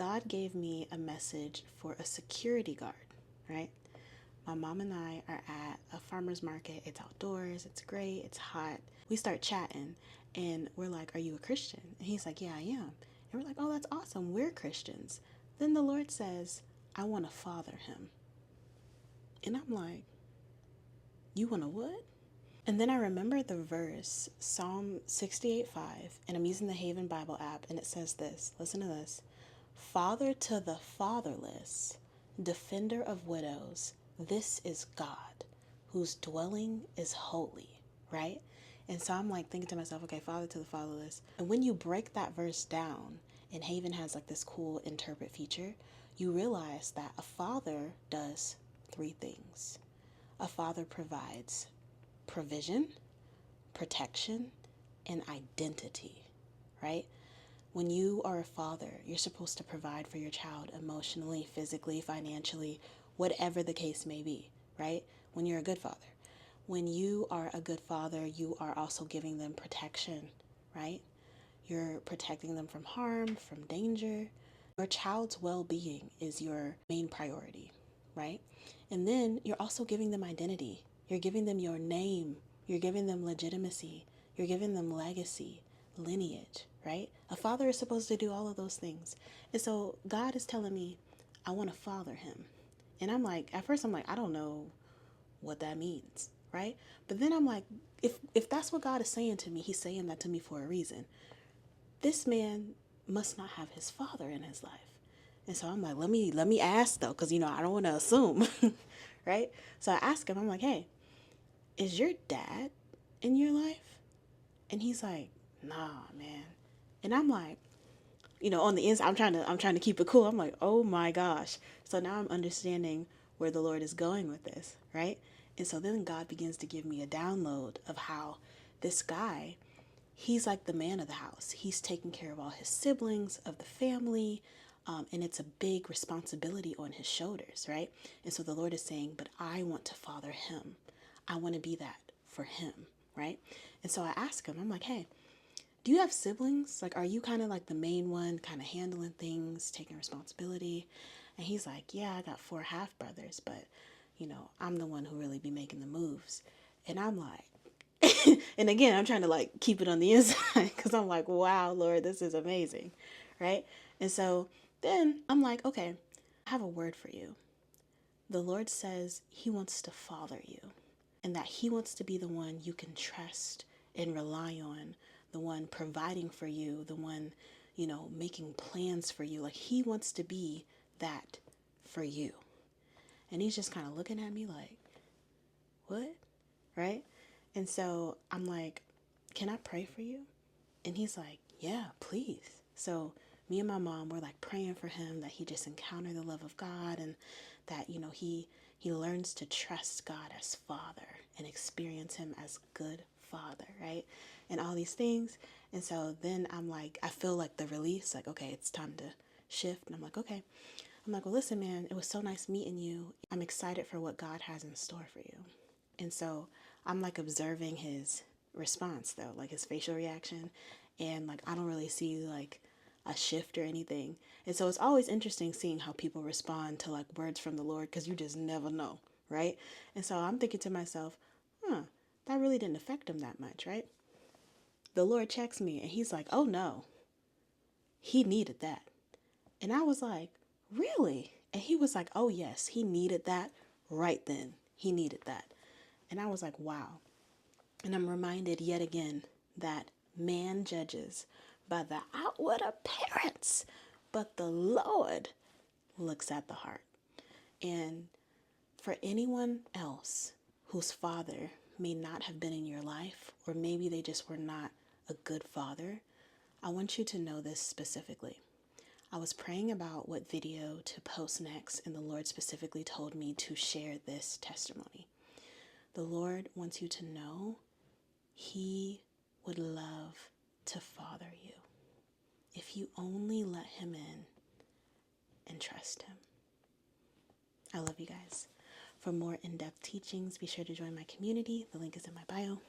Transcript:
God gave me a message for a security guard, right? My mom and I are at a farmer's market. It's outdoors. It's great. It's hot. We start chatting and we're like, "Are you a Christian?" And he's like, "Yeah, I am." And we're like, "Oh, that's awesome. We're Christians." Then the Lord says, "I want to father him." And I'm like, "You want to what?" And then I remember the verse, Psalm 68:5, and I'm using the Haven Bible app, and it says this. Listen to this. "Father to the fatherless, defender of widows, this is God, whose dwelling is holy," right? And so I'm like thinking to myself, okay, father to the fatherless. And when you break that verse down, and Haven has like this cool interpret feature, you realize that a father does three things. A father provides provision, protection, and identity, right? When you are a father, you're supposed to provide for your child emotionally, physically, financially, whatever the case may be, right? When you're a good father. When you are a good father, you are also giving them protection, right? You're protecting them from harm, from danger. Your child's well-being is your main priority, right? And then you're also giving them identity. You're giving them your name. You're giving them legitimacy. You're giving them legacy, lineage, right? A father is supposed to do all of those things. And so God is telling me, I want to father him. And I'm like, at first I'm like, I don't know what that means, right? But then I'm like, if that's what God is saying to me, he's saying that to me for a reason. This man must not have his father in his life. And so I'm like, let me ask though, because I don't want to assume, right? So I ask him, I'm like, "Hey, is your dad in your life?" And he's like, "Nah, man." And I'm like, on the inside, I'm trying to keep it cool. I'm like, "Oh my gosh." So now I'm understanding where the Lord is going with this, right? And so then God begins to give me a download of how this guy, he's like the man of the house. He's taking care of all his siblings, of the family, and it's a big responsibility on his shoulders, right? And so the Lord is saying, but I want to father him. I want to be that for him, right? And so I ask him, I'm like, "Hey, do you have siblings? Like, are you kind of like the main one, kind of handling things, taking responsibility?" And he's like, "Yeah, I got 4 half brothers, but, I'm the one who really be making the moves." And I'm like, and again, I'm trying to like keep it on the inside because I'm like, "Wow, Lord, this is amazing," right? And so then I'm like, "Okay, I have a word for you." The Lord says he wants to father you and that he wants to be the one you can trust and rely on, the one providing for you, the one, making plans for you. Like he wants to be that for you. And he's just kind of looking at me like, "What?" Right? And so I'm like, "Can I pray for you?" And he's like, "Yeah, please." So me and my mom were like praying for him that he just encounter the love of God and that, he learns to trust God as Father and experience him as good Father, right? And all these things. And so then I'm like, I feel like the release, like, okay, it's time to shift. And I'm like, okay. I'm like, "Well, listen, man, it was so nice meeting you. I'm excited for what God has in store for you." And so I'm like observing his response though, like his facial reaction. And like, I don't really see like a shift or anything. And so it's always interesting seeing how people respond to like words from the Lord because you just never know, right? And so I'm thinking to myself, that really didn't affect him that much, right? The Lord checks me and he's like, "Oh no, he needed that." And I was like, "Really?" And he was like, "Oh yes, he needed that right then. He needed that." And I was like, wow. And I'm reminded yet again that man judges by the outward appearance, but the Lord looks at the heart. And for anyone else whose father may not have been in your life, or maybe they just were not a good father, I want you to know this specifically. I was praying about what video to post next, and the Lord specifically told me to share this testimony. The Lord wants you to know he would love to father you if you only let him in and trust him. I love you guys. For more in-depth teachings, be sure to join my community. The link is in my bio.